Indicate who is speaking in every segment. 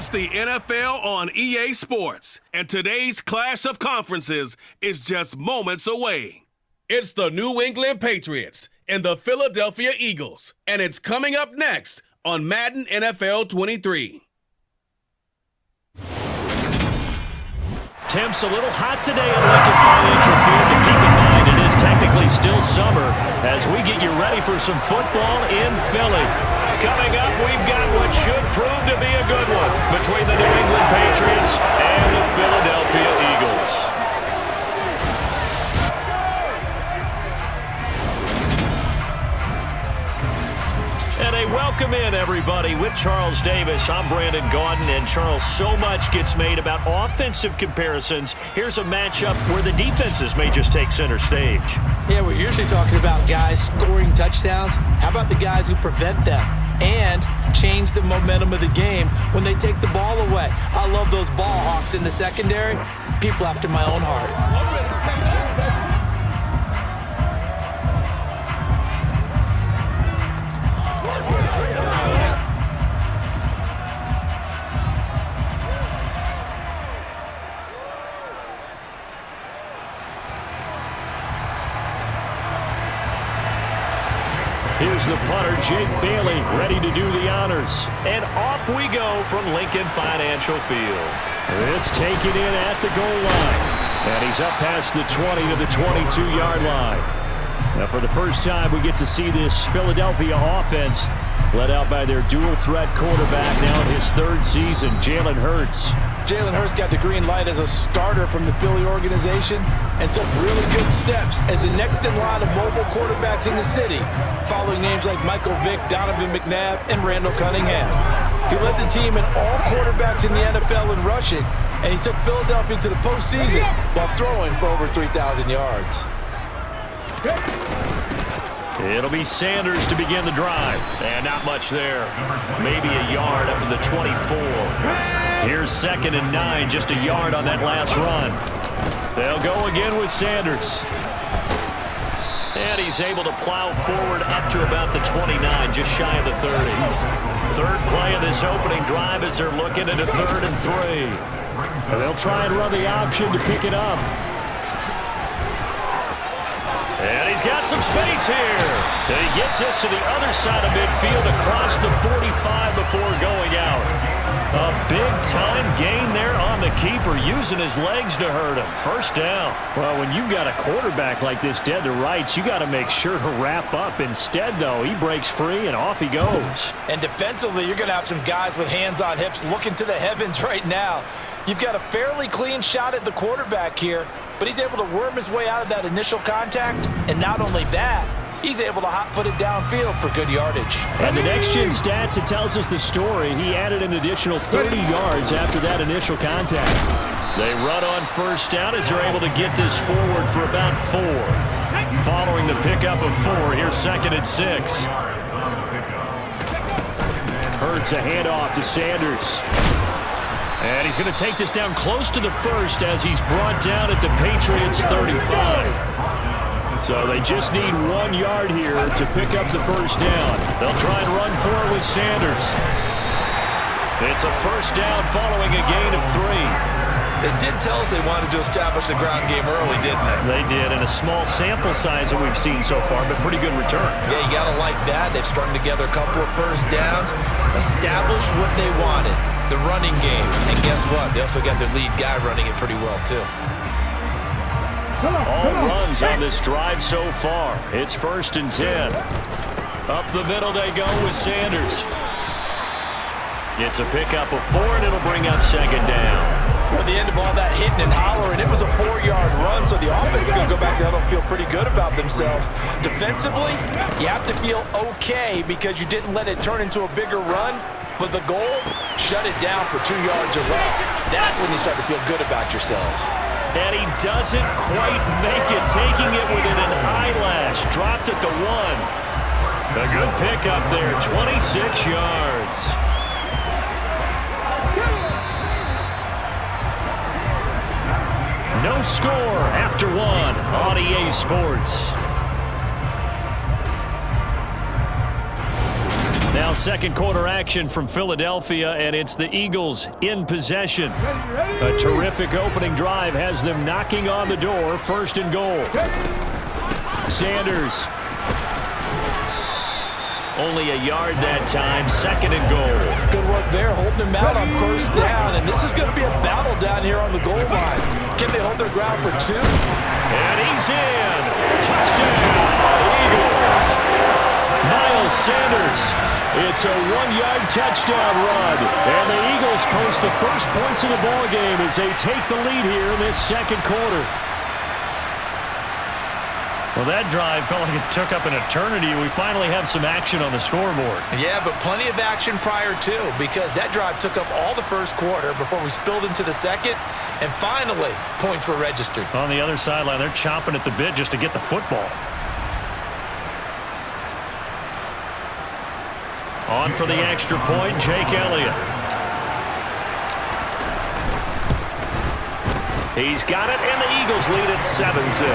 Speaker 1: It's the NFL on EA Sports, and today's clash of conferences is just moments away. It's the New England Patriots and the Philadelphia Eagles, and it's coming up next on Madden NFL 23.
Speaker 2: Temps a little hot today at Lincoln Financial Field, but keep in mind it is technically still summer as we get you ready for some football in Philly. Coming up, we've got what should prove to be a good one between the New England Patriots and the Philadelphia Eagles. And a welcome in, everybody, with Charles Davis. I'm Brandon Gaudin, and Charles, so much gets made about offensive comparisons. Here's a matchup where the defenses may just take center stage.
Speaker 3: Yeah, we're usually talking about guys scoring touchdowns. How about the guys who prevent them and change the momentum of the game when they take the ball away? I love those ball hawks in the secondary. People after my own heart.
Speaker 2: Here's the punter, Jake Bailey, ready to do the honors. And off we go from Lincoln Financial Field. This taken in at the goal line. And he's up past the 20 to the 22-yard line. Now, for the first time, we get to see this Philadelphia offense led out by their dual-threat quarterback now in his third season, Jalen Hurts.
Speaker 3: Jalen Hurts got the green light as a starter from the Philly organization and took really good steps as the next in line of mobile quarterbacks in the city, following names like Michael Vick, Donovan McNabb, and Randall Cunningham. He led the team in all quarterbacks in the NFL in rushing, and he took Philadelphia to the postseason while throwing for over 3,000 yards.
Speaker 2: It'll be Sanders to begin the drive. And not much there. Maybe a yard up to the 24. Here's 2nd and 9, just a yard on that last run. They'll go again with Sanders. And he's able to plow forward up to about the 29, just shy of the 30. Third play of this opening drive as they're looking at a 3rd and 3. They'll try and run the option to pick it up. And he's got some space here. And he gets this to the other side of midfield across the 45 before going out. A big-time gain there on the keeper, using his legs to hurt him. First down. Well, when you've got a quarterback like this dead to rights, you got to make sure to wrap up. Instead, though, he breaks free and off he goes.
Speaker 3: And defensively, you're going to have some guys with hands on hips looking to the heavens right now. You've got a fairly clean shot at the quarterback here, but he's able to worm his way out of that initial contact. And not only that, he's able to hot-foot it downfield for good yardage.
Speaker 2: And the next-gen stats, it tells us the story. He added an additional 30 yards after that initial contact. They run on first down as they're able to get this forward for about 4. Following the pickup of 4, here's 2nd and 6. Hurts a handoff to Sanders. And he's going to take this down close to the 1st as he's brought down at the Patriots' 35. So they just need 1 yard here to pick up the first down. They'll try and run for it with Sanders. It's a first down following a gain of 3.
Speaker 4: They did tell us they wanted to establish the ground game early, didn't they?
Speaker 2: They did, and a small sample size that we've seen so far, but pretty good return.
Speaker 4: Yeah, you got to like that. They've strung together a couple of first downs, established what they wanted, the running game. And guess what? They also got their lead guy running it pretty well, too.
Speaker 2: All runs on this drive so far. It's 1st and 10. Up the middle they go with Sanders. It's a pickup of 4, and it'll bring up 2nd down.
Speaker 3: At the end of all that hitting and hollering, it was a 4-yard run, so the offense is going to go back there and feel pretty good about themselves. Defensively, you have to feel okay because you didn't let it turn into a bigger run, but the goal, shut it down for 2 yards or less. That's when you start to feel good about yourselves.
Speaker 2: And he doesn't quite make it, taking it within an eyelash. Dropped at the 1. A good pickup there, 26 yards. No score after 1 on EA Sports. Now Now second quarter action from Philadelphia, and it's the Eagles in possession. A terrific opening drive has them knocking on the door, first and goal. Sanders. Only a yard that time, second and goal.
Speaker 3: Good work there, holding him out on first down, and this is going to be a battle down here on the goal line. Can they hold their ground for two?
Speaker 2: And he's in. Touchdown, Eagles. Miles Sanders. It's a one-yard touchdown run, and the Eagles post the first points of the ballgame as they take the lead here in this second quarter. Well, that drive felt like it took up an eternity. We finally have some action on the scoreboard.
Speaker 4: Yeah, but plenty of action prior to, because that drive took up all the first quarter before we spilled into the second, and finally, points were registered.
Speaker 2: On the other sideline, they're chomping at the bit just to get the football. On for the extra point, Jake Elliott. He's got it, and the Eagles lead at 7-zip.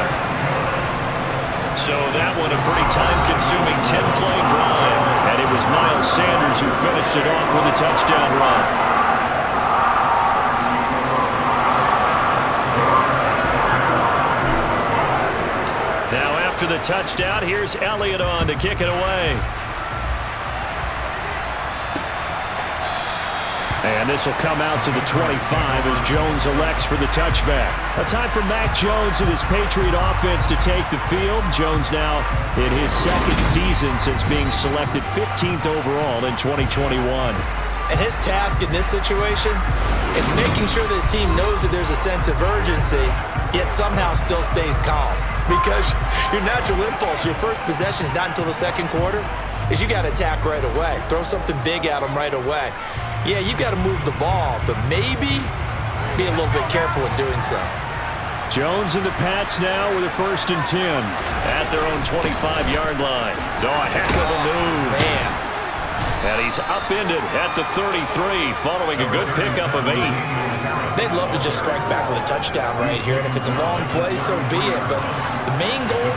Speaker 2: So that one a pretty time-consuming 10-play drive. And it was Miles Sanders who finished it off with a touchdown run. Now after the touchdown, here's Elliott on to kick it away. And this will come out to the 25 as Jones elects for the touchback. A time for Mac Jones and his Patriot offense to take the field. Jones now in his second season since being selected 15th overall in 2021.
Speaker 4: And his task in this situation is making sure that his team knows that there's a sense of urgency, yet somehow still stays calm. Because your natural impulse, your first possession is not until the second quarter, is you got to attack right away. Throw something big at them right away. Yeah, you got to move the ball, but maybe be a little bit careful in doing so.
Speaker 2: Jones and the Pats now with a 1st and 10 at their own 25-yard line. Oh, a heck of a move.
Speaker 4: Man.
Speaker 2: And he's upended at the 33 following a good pickup of 8.
Speaker 4: They'd love to just strike back with a touchdown right here, and if it's a long play, so be it. But the main goal,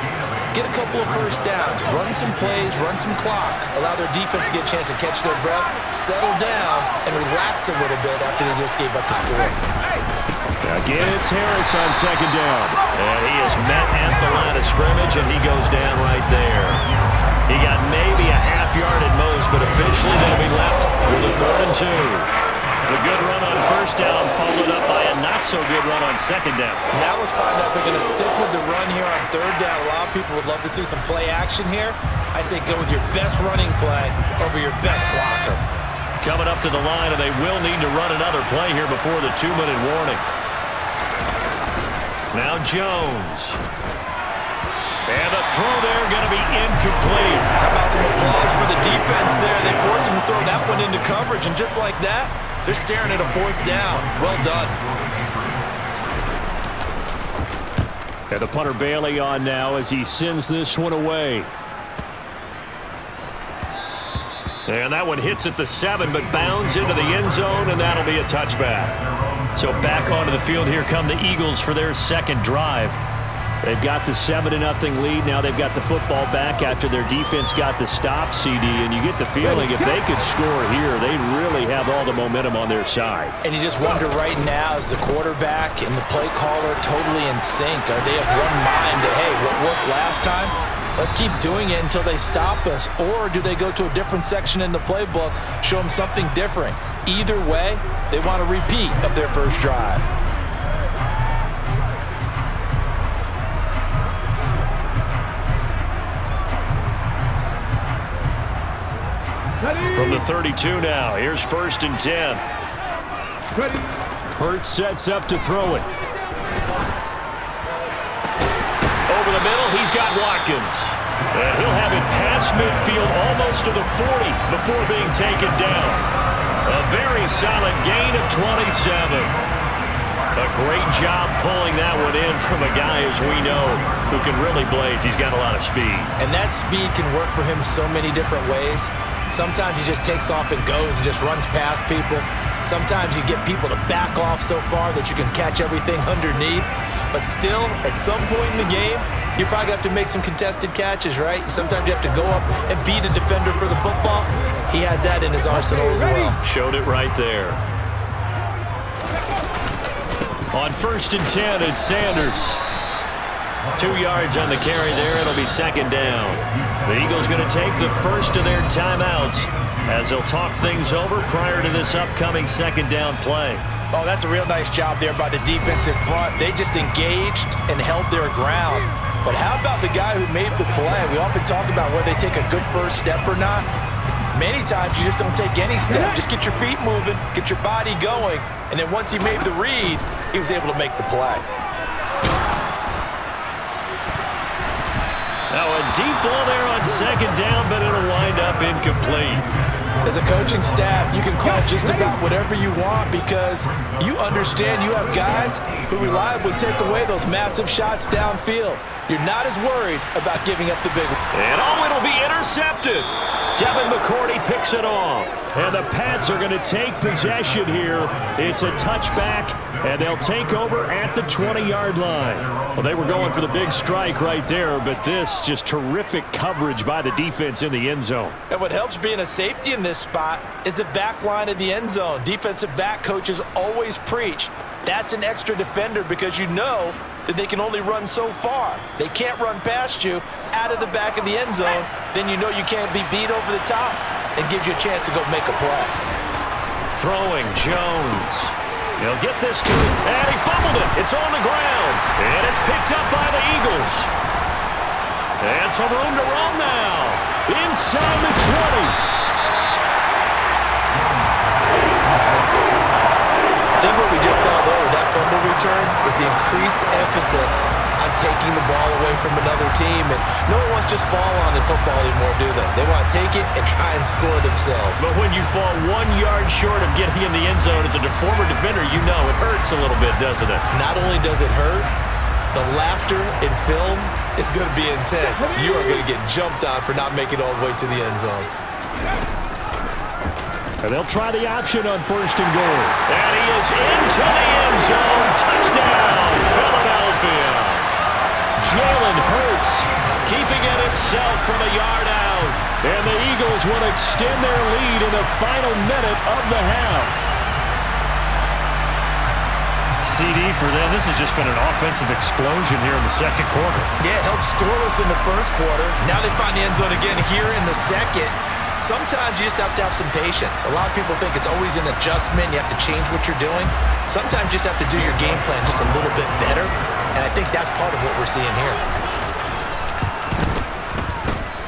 Speaker 4: get a couple of first downs, run some plays, run some clock, allow their defense to get a chance to catch their breath, settle down, and relax a little bit after they just gave up the score.
Speaker 2: Again, it's Harris on second down. And he is met at the line of scrimmage, and he goes down right there. He got maybe a half yard at most, but eventually they'll be left with a 3rd and 2. The good run on first down followed up by a not-so-good run on second down.
Speaker 4: Now let's find out if they're going to stick with the run here on 3rd down. A lot of people would love to see some play action here. I say go with your best running play over your best blocker.
Speaker 2: Coming up to the line, and they will need to run another play here before the 2-minute warning. Now Jones. And the throw there going to be incomplete.
Speaker 4: How about some applause for the defense there? They forced him to throw that one into coverage, and just like that, they're staring at a 4th down. Well done.
Speaker 2: And the punter Bailey on now as he sends this one away. And that one hits at the 7, but bounds into the end zone, and that'll be a touchback. So back onto the field here come the Eagles for their second drive. They've got the 7-0 lead. Now they've got the football back after their defense got the stop, CD. And you get the feeling if they could score here, they really have all the momentum on their side.
Speaker 3: And you just wonder right now, is the quarterback and the play caller totally in sync? Are they of one mind that, hey, what worked last time? Let's keep doing it until they stop us. Or do they go to a different section in the playbook, show them something different? Either way, they want a repeat of their first drive.
Speaker 2: From the 32 now, here's 1st and 10. Hurts sets up to throw it. Over the middle, he's got Watkins. And he'll have it past midfield almost to the 40 before being taken down. A very solid gain of 27. A great job pulling that one in from a guy, as we know, who can really blaze. He's got a lot of speed.
Speaker 4: And that speed can work for him so many different ways. Sometimes he just takes off and goes and just runs past people. Sometimes you get people to back off so far that you can catch everything underneath. But still, at some point in the game, You probably have to make some contested catches, right? Sometimes you have to go up and beat a defender for the football. He has that in his arsenal as well.
Speaker 2: Showed it right there. On 1st and 10, it's Sanders. 2 yards on the carry there. It'll be 2nd down. The Eagles going to take the first of their timeouts as they'll talk things over prior to this upcoming 2nd down play.
Speaker 3: Oh, that's a real nice job there by the defensive front. They just engaged and held their ground. But how about the guy who made the play? We often talk about whether they take a good first step or not. Many times you just don't take any step. Just get your feet moving, get your body going, and then once he made the read, he was able to make the play.
Speaker 2: Now a deep ball there on 2nd down, but it'll wind up incomplete.
Speaker 3: As a coaching staff, you can call just about whatever you want because you understand you have guys who reliably take away those massive shots downfield. You're not as worried about giving up the big one.
Speaker 2: And it'll be intercepted. Devin McCourty picks it off. And the Pats are going to take possession here. It's a touchback, and they'll take over at the 20-yard line. Well, they were going for the big strike right there, but this just terrific coverage by the defense in the end zone.
Speaker 3: And what helps being a safety in this spot is the back line of the end zone. Defensive back coaches always preach. That's an extra defender because you know that they can only run so far. They can't run past you out of the back of the end zone. Then you know you can't be beat over the top and gives you a chance to go make a play.
Speaker 2: Throwing Jones. He'll get this to it, and he fumbled it. It's on the ground, and it's picked up by the Eagles. And some room to roam now. Inside the 20.
Speaker 4: I think what we just saw there with that fumble return is the increased emphasis on taking the ball away from another team. And no one wants to just fall on in football anymore, do they? They want to take it and try and score themselves.
Speaker 2: But when you fall 1 yard short of getting in the end zone as a former defender, you know it hurts a little bit, doesn't it?
Speaker 4: Not only does it hurt, the laughter in film is going to be intense. You are going to get jumped on for not making it all the way to the end zone.
Speaker 2: And they'll try the option on 1st and goal. And he is into the end zone. Touchdown, Philadelphia. Jalen Hurts keeping it himself from a yard out. And the Eagles will extend their lead in the final minute of the half. CD for them. This has just been an offensive explosion here in the 2nd quarter.
Speaker 4: Yeah, held scoreless in the 1st quarter. Now they find the end zone again here in the 2nd. Sometimes you just have to have some patience. A lot of people think it's always an adjustment. You have to change what you're doing. Sometimes you just have to do your game plan just a little bit better. And I think that's part of what we're seeing here.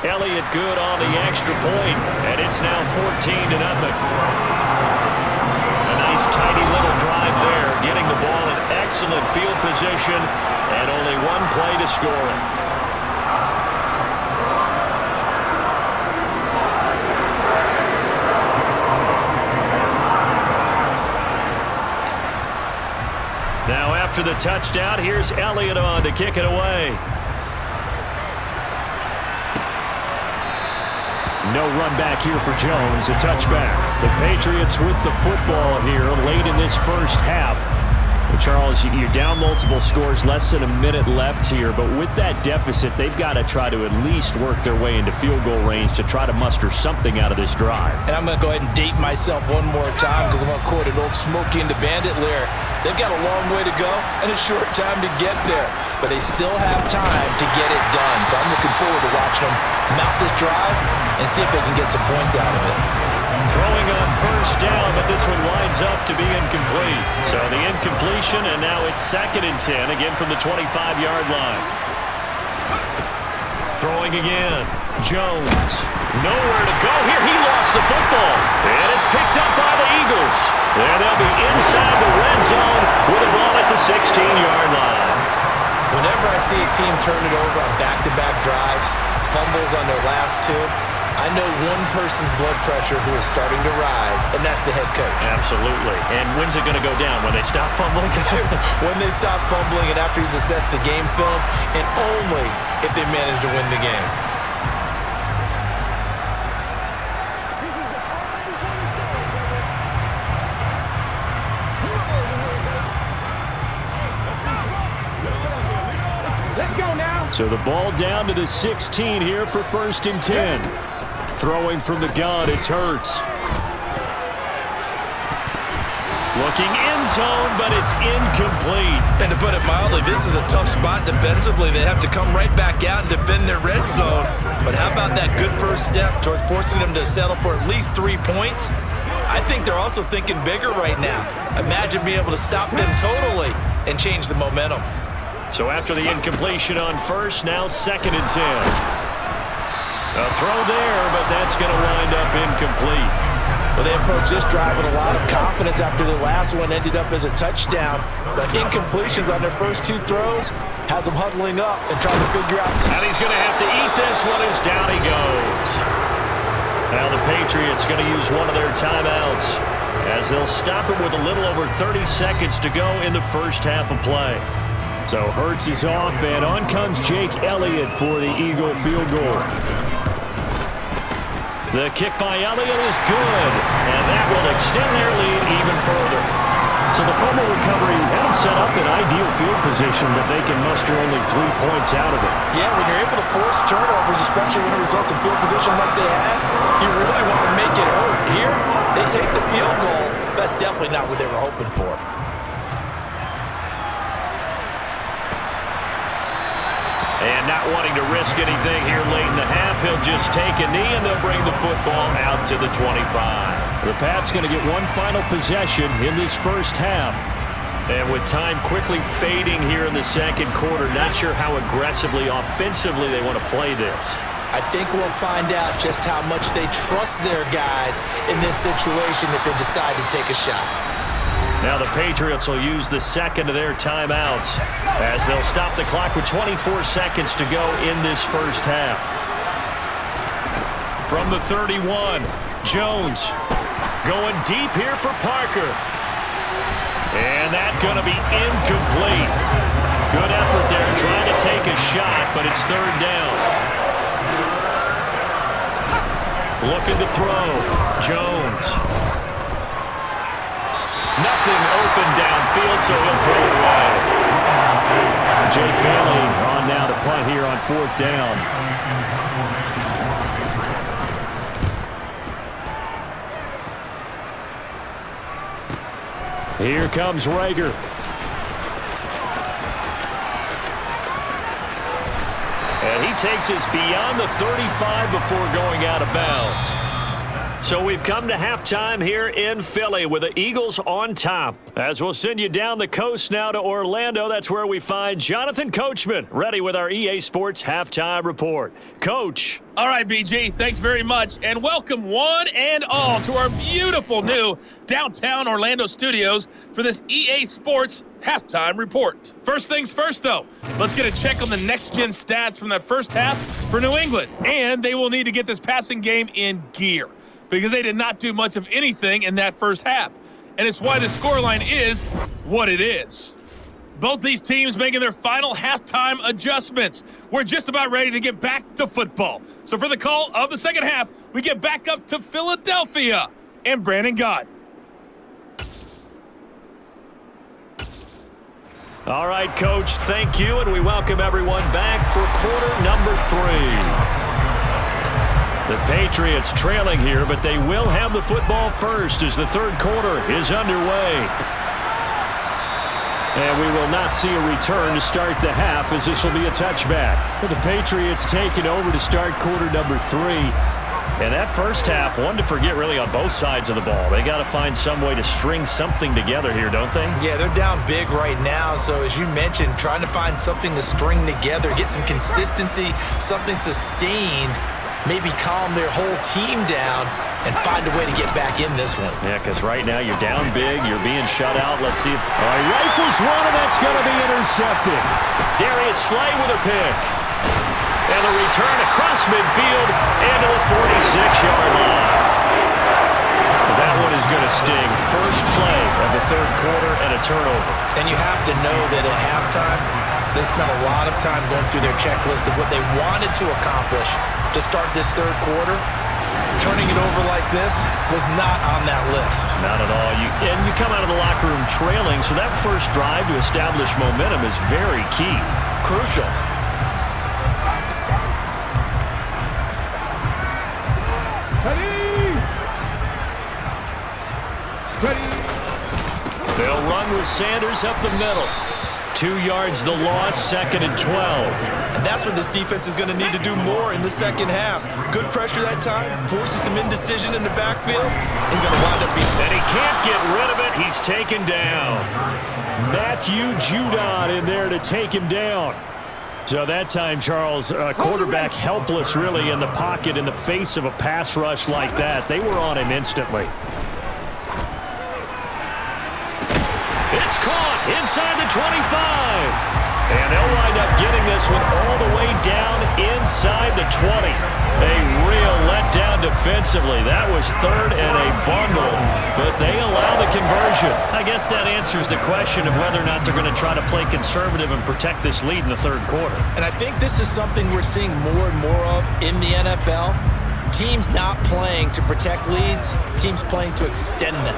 Speaker 2: Elliott good on the extra point, and it's now 14-0. A nice tidy little drive there, getting the ball in excellent field position, and only one play to score it. Now after the touchdown, here's Elliott on to kick it away. No run back here for Jones, a touchback. The Patriots with the football here late in this first half. Well, Charles, you're down multiple scores, less than a minute left here, but with that deficit, they've got to try to at least work their way into field goal range to try to muster something out of this drive.
Speaker 3: And I'm going to go ahead and date myself one more time because I'm going to quote an old Smokey and the Bandit lyric. They've got a long way to go and a short time to get there, but they still have time to get it done. So I'm looking forward to watching them mount this drive and see if they can get some points out of it.
Speaker 2: Throwing on 1st down, but this one winds up to be incomplete. So the incompletion, and now it's 2nd and 10, again from the 25-yard line. Throwing again. Jones. Nowhere to go here. He lost the football. And it's picked up by the Eagles. And they'll be inside the red zone with a ball at the 16-yard line.
Speaker 4: Whenever I see a team turn it over on back-to-back drives, fumbles on their last two, I know one person's blood pressure who is starting to rise, and that's the head coach.
Speaker 2: Absolutely. And when's it going to go down? When they stop fumbling?
Speaker 4: When they stop fumbling and after he's assessed the game film, and only if they manage to win the game.
Speaker 5: Let's go now.
Speaker 2: So the ball down to the 16 here for 1st and 10. Throwing from the gun, it's Hurts. Looking end zone, but it's incomplete.
Speaker 4: And to put it mildly, this is a tough spot defensively. They have to come right back out and defend their red zone. But how about that good first step towards forcing them to settle for at least 3 points? I think they're also thinking bigger right now. Imagine being able to stop them totally and change the momentum.
Speaker 2: So after the incompletion on first, now 2nd and 10. A throw there, but that's going to wind up incomplete.
Speaker 3: Well, they approached this drive with a lot of confidence after the last one ended up as a touchdown. But incompletions on their first 2 throws has them huddling up and trying to figure out.
Speaker 2: And he's going to have to eat this one as down he goes. Now the Patriots going to use one of their timeouts as they'll stop it with a little over 30 seconds to go in the first half of play. So Hurts is off, and on comes Jake Elliott for the Eagle field goal. The kick by Elliott is good, and that will extend their lead even further. So the fumble recovery had them set up in ideal field position, but they can muster only 3 points out of it.
Speaker 3: Yeah, when you're able to force turnovers, especially when it results in field position like they had, you really want to make it hurt. Here, they take the field goal. That's definitely not what they were hoping for.
Speaker 2: And not wanting to risk anything here late in the half, he'll just take a knee, and they'll bring the football out to the 25. The Pats going to get one final possession in this first half. And with time quickly fading here in the second quarter, not sure how aggressively, offensively they want to play this.
Speaker 4: I think we'll find out just how much they trust their guys in this situation if they decide to take a shot.
Speaker 2: Now the Patriots will use the second of their timeouts as they'll stop the clock with 24 seconds to go in this first half. From the 31, Jones going deep here for Parker. And that's going to be incomplete. Good effort there trying to take a shot, but it's 3rd down. Looking to throw. Jones. Nothing open downfield, so he'll throw it away. Jake Bailey on now to punt here on 4th down. Here comes Rager. And he takes us beyond the 35 before going out of bounds. So we've come to halftime here in Philly with the Eagles on top. As we'll send you down the coast now to Orlando, that's where we find Jonathan Coachman, ready with our EA Sports Halftime Report. Coach.
Speaker 5: All right, BG, thanks very much, and welcome one and all to our beautiful new downtown Orlando studios for this EA Sports Halftime Report. First things first, though, let's get a check on the next-gen stats from that first half for New England, and they will need to get this passing game in gear, because they did not do much of anything in that first half. And it's why the scoreline is what it is. Both these teams making their final halftime adjustments. We're just about ready to get back to football. So for the call of the second half, we get back up to Philadelphia and Brandon Gott.
Speaker 2: All right, Coach, thank you, and we welcome everyone back for quarter number 3. The Patriots trailing here, but they will have the football first as the third quarter is underway. And we will not see a return to start the half, as this will be a touchback. But the Patriots taking over to start quarter number 3. And that first half, one to forget really on both sides of the ball. They got to find some way to string something together here, don't they?
Speaker 4: Yeah, they're down big right now. So as you mentioned, trying to find something to string together, get some consistency, something sustained, maybe calm their whole team down and find a way to get back in this one.
Speaker 2: Yeah, because right now you're down big, you're being shut out. Let's see if... All right, rifles one, and that's going to be intercepted. Darius Slay with a pick. And a return across midfield and to the 46-yard line. That one is going to sting. First play of the third quarter and a turnover.
Speaker 4: And you have to know that at halftime, they spent a lot of time going through their checklist of what they wanted to accomplish to start this third quarter. Turning it over like this was not on that list.
Speaker 2: Not at all. You come out of the locker room trailing, so that first drive to establish momentum is very key.
Speaker 4: Crucial.
Speaker 2: with Sanders up the middle. 2 yards the loss, 2nd and 12.
Speaker 4: And that's what this defense is going to need to do more in the second half. Good pressure that time, forces some indecision in the backfield. He's going to wind up being...
Speaker 2: And he can't get rid of it. He's taken down. Matthew Judon in there to take him down. So that time, Charles, quarterback helpless really in the pocket in the face of a pass rush like that. They were on him instantly. It's caught inside the 25. And they'll wind up getting this one all the way down inside the 20. A real letdown defensively. That was 3rd and a bundle, but they allow the conversion. I guess that answers the question of whether or not they're going to try to play conservative and protect this lead in the 3rd quarter.
Speaker 4: And I think this is something we're seeing more and more of in the NFL. Teams not playing to protect leads, teams playing to extend them.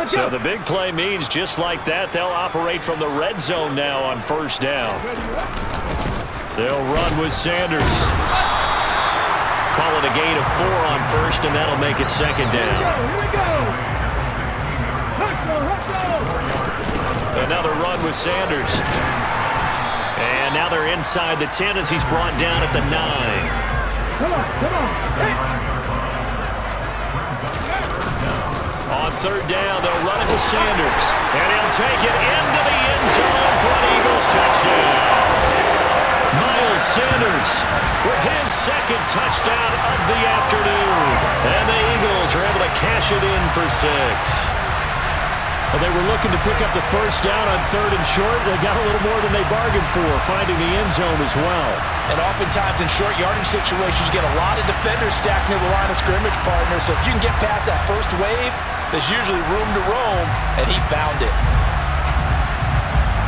Speaker 2: So the big play means just like that, they'll operate from the red zone now on 1st down. They'll run with Sanders. Call it a gain of 4 on 1st, and that'll make it 2nd down. Another run with Sanders. And now they're inside the 10 as he's brought down at the 9.
Speaker 6: Come on. Hey.
Speaker 2: On 3rd down, they'll run it with Sanders. And he'll take it into the end zone for an Eagles touchdown. Miles Sanders with his 2nd touchdown of the afternoon. And the Eagles are able to cash it in for 6. Well, they were looking to pick up the 1st down on 3rd and short. They got a little more than they bargained for, finding the end zone as well.
Speaker 3: And oftentimes in short yardage situations, you get a lot of defenders stacked near the line of scrimmage, partner. So if you can get past that first wave, there's usually room to roam, and he found it.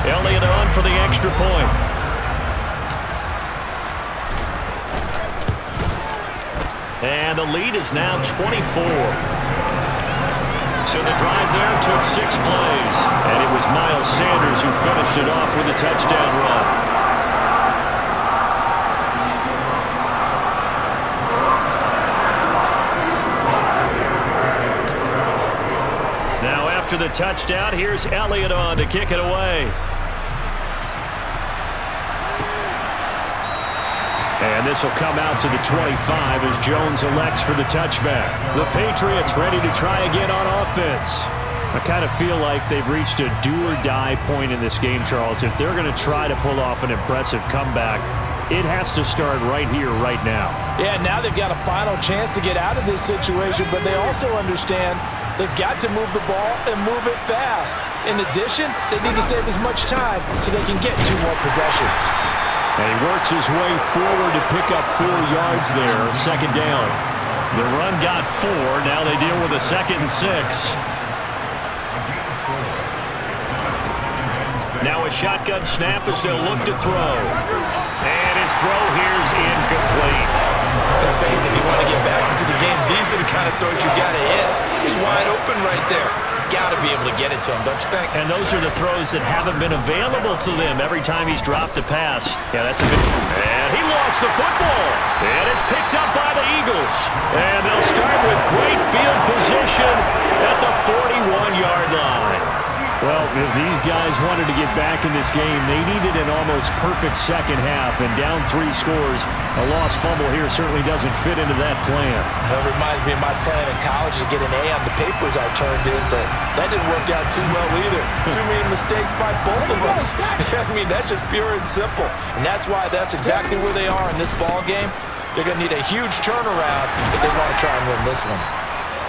Speaker 2: Elliott on for the extra point. And the lead is now 24. So the drive there took 6 plays. And it was Miles Sanders who finished it off with a touchdown run. After the touchdown, here's Elliott on to kick it away. And this will come out to the 25 as Jones elects for the touchback. The Patriots ready to try again on offense. I kind of feel like they've reached a do-or-die point in this game, Charles. If they're going to try to pull off an impressive comeback, it has to start right here, right now.
Speaker 3: Yeah, now they've got a final chance to get out of this situation, but they also understand they've got to move the ball and move it fast. In addition, they need to save as much time so they can get 2 more possessions.
Speaker 2: And he works his way forward to pick up 4 yards there, 2nd down. The run got 4. Now they deal with a 2nd and 6. Now a shotgun snap as they'll look to throw. And his throw here's incomplete.
Speaker 4: Let's face it, if you want to get back into the game, these are the kind of throws you got to hit. He's wide open right there. Got to be able to get it to him, don't you think?
Speaker 2: And those are the throws that haven't been available to them every time he's dropped a pass. Yeah, that's a good... And he lost the football. And it's picked up by the Eagles. And they'll start with great field position at the 41-yard line. Well, if these guys wanted to get back in this game, they needed an almost perfect second half, and down 3 scores. A lost fumble here certainly doesn't fit into that plan.
Speaker 3: That reminds me of my plan in college to get an A on the papers I turned in, but that didn't work out too well either. Too many mistakes by both of us. I mean, that's just pure and simple. And that's why that's exactly where they are in this ball game. They're going to need a huge turnaround if they want to try and win this one.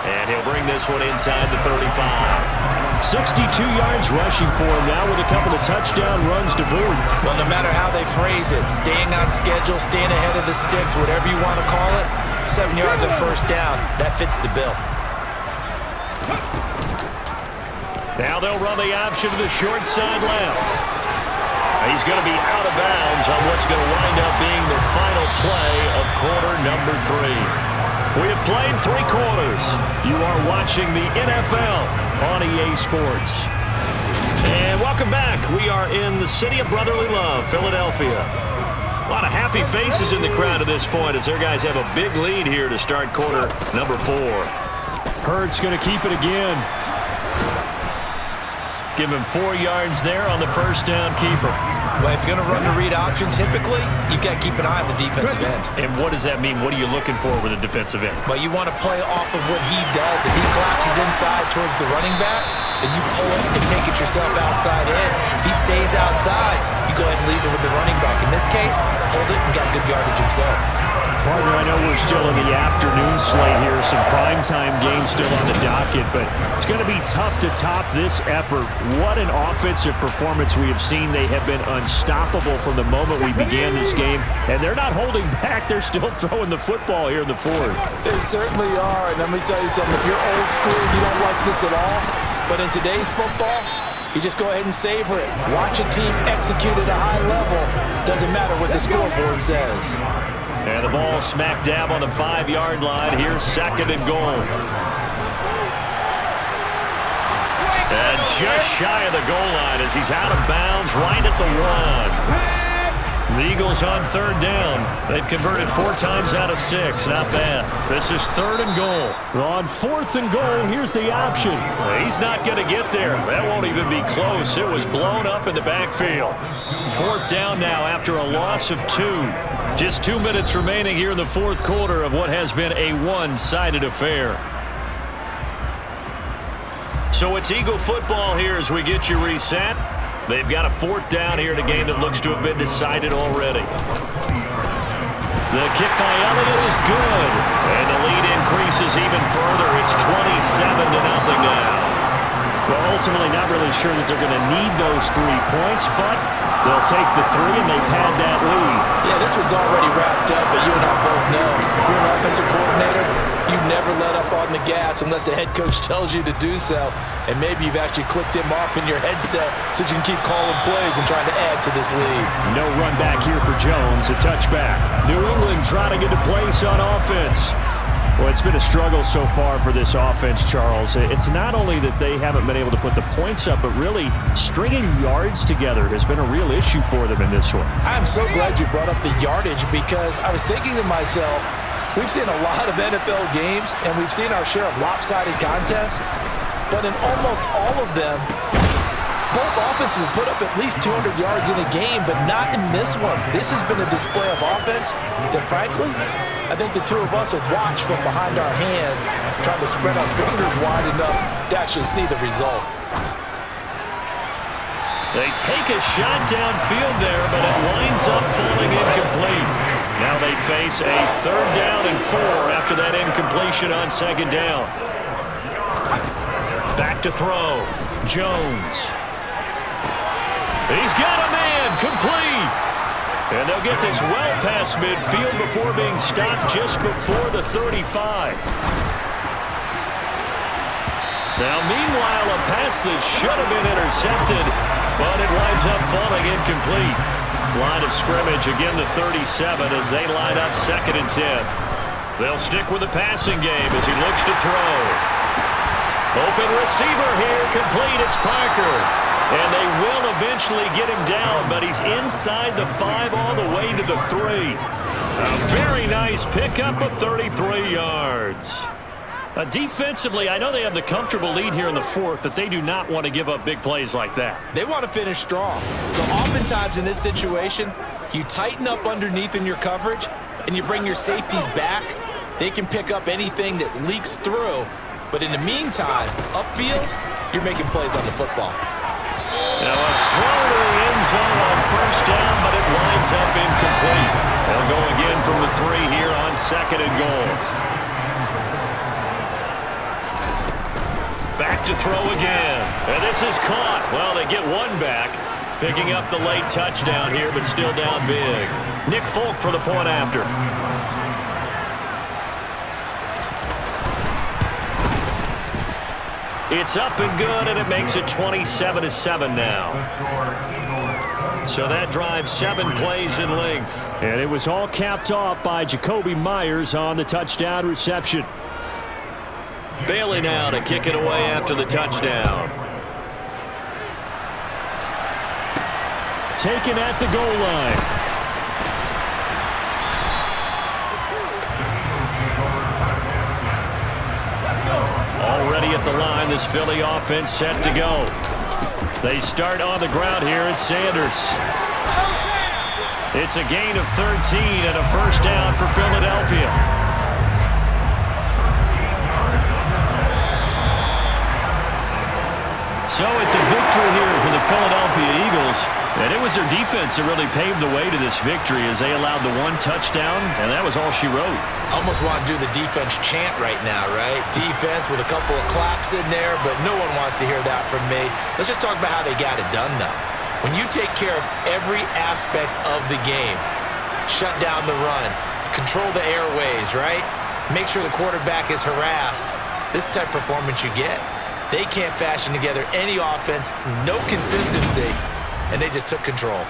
Speaker 2: And he'll bring this one inside the 35. 62 yards rushing for him now with a couple of touchdown runs to boot.
Speaker 4: Well, no matter how they phrase it, staying on schedule, staying ahead of the sticks, whatever you want to call it, 7 yards on 1st down, that fits the bill.
Speaker 2: Now they'll run the option to the short side left. He's going to be out of bounds on what's going to wind up being the final play of quarter number 3. We have played 3 quarters. You are watching the NFL on EA Sports. And welcome back. We are in the city of brotherly love, Philadelphia. A lot of happy faces in the crowd at this point as their guys have a big lead here to start quarter number 4. Hurts going to keep it again. Give him 4 yards there on the first down keeper.
Speaker 4: Well, if you're going to run the read option, typically, you've got to keep an eye on the defensive end.
Speaker 2: And what does that mean? What are you looking for with a defensive end?
Speaker 4: Well, you want to play off of what he does. If he collapses inside towards the running back, then you pull it and take it yourself outside in. If he stays outside, you go ahead and leave it with the running back. In this case, pulled it and got good yardage himself.
Speaker 2: Partner, I know we're still in the afternoon slate here. Some primetime games still on the docket, but it's going to be tough to top this effort. What an offensive performance we have seen. They have been unstoppable from the moment we began this game, and they're not holding back. They're still throwing the football here in the fourth.
Speaker 3: They certainly are, and let me tell you something. If you're old school, you don't like this at all, but in today's football, you just go ahead and savor it. Watch a team execute at a high level. Doesn't matter what the scoreboard says.
Speaker 2: And the ball smack dab on the 5-yard line. Here's second and goal. And just shy of the goal line as he's out of bounds right at the 1. The Eagles on third down. They've converted 4 times out of 6. Not bad. This is third and goal. On fourth and goal, here's the option. He's not going to get there. That won't even be close. It was blown up in the backfield. Fourth down now after a loss of 2. Just 2 minutes remaining here in the fourth quarter of what has been a one-sided affair. So it's Eagle football here as we get you reset. They've got a fourth down here in a game that looks to have been decided already. The kick by Elliott is good. And the lead increases even further. It's 27-0 now. Well, ultimately not really sure that they're going to need those 3 points, but they'll take the 3 and they pad that lead.
Speaker 3: Yeah, this one's already wrapped up, but you and I both know if you're an offensive coordinator, you never let up on the gas unless the head coach tells you to do so. And maybe you've actually clicked him off in your headset so you can keep calling plays and trying to add to this lead.
Speaker 2: No run back here for Jones. A touchback. New England trying to get a place on offense. Well, it's been a struggle so far for this offense, Charles. It's not only that they haven't been able to put the points up, but really stringing yards together has been a real issue for them in this one.
Speaker 3: I'm so glad you brought up the yardage because I was thinking to myself, we've seen a lot of NFL games and we've seen our share of lopsided contests, but in almost all of them, both offenses have put up at least 200 yards in a game, but not in this one. This has been a display of offense that, frankly, I think the two of us have watched from behind our hands, trying to spread our fingers wide enough to actually see the result.
Speaker 2: They take a shot downfield there, but it winds up falling incomplete. Now they face a third down and 4 after that incompletion on second down. Back to throw. Jones. He's got a man, complete. And they'll get this well past midfield before being stopped just before the 35. Now, meanwhile, a pass that should have been intercepted, but it winds up falling incomplete. Line of scrimmage, again the 37 as they line up second and 10. They'll stick with the passing game as he looks to throw. Open receiver here, complete, it's Parker. And they will eventually get him down, but he's inside the 5 all the way to the 3. A very nice pickup of 33 yards. Defensively, I know they have the comfortable lead here in the fourth, but they do not want to give up big plays like that.
Speaker 4: They want to finish strong. So oftentimes in this situation, you tighten up underneath in your coverage, and you bring your safeties back. They can pick up anything that leaks through. But in the meantime, upfield, you're making plays on the football.
Speaker 2: Now a throw to the end zone on first down, but it winds up incomplete. They'll go again from the 3 here on second and goal. Back to throw again. And this is caught. Well, they get one back, picking up the late touchdown here, but still down big. Nick Folk for the point after. It's up and good, and it makes it 27-7 now. So that drives 7 plays in length. And it was all capped off by Jacoby Myers on the touchdown reception. Bailey now to kick it away after the touchdown. Taken at the goal line. Already at the line, this Philly offense set to go. They start on the ground here at Sanders. It's a gain of 13 and a first down for Philadelphia. So it's a victory here for the Philadelphia Eagles. And it was their defense that really paved the way to this victory as they allowed the one touchdown, and that was all she wrote.
Speaker 4: Almost want to do the defense chant right now, right? Defense with a couple of claps in there, but no one wants to hear that from me. Let's just talk about how they got it done, though. When you take care of every aspect of the game, shut down the run, control the airways, right? Make sure the quarterback is harassed. This type of performance you get. They can't fashion together any offense, no consistency, and they just took control.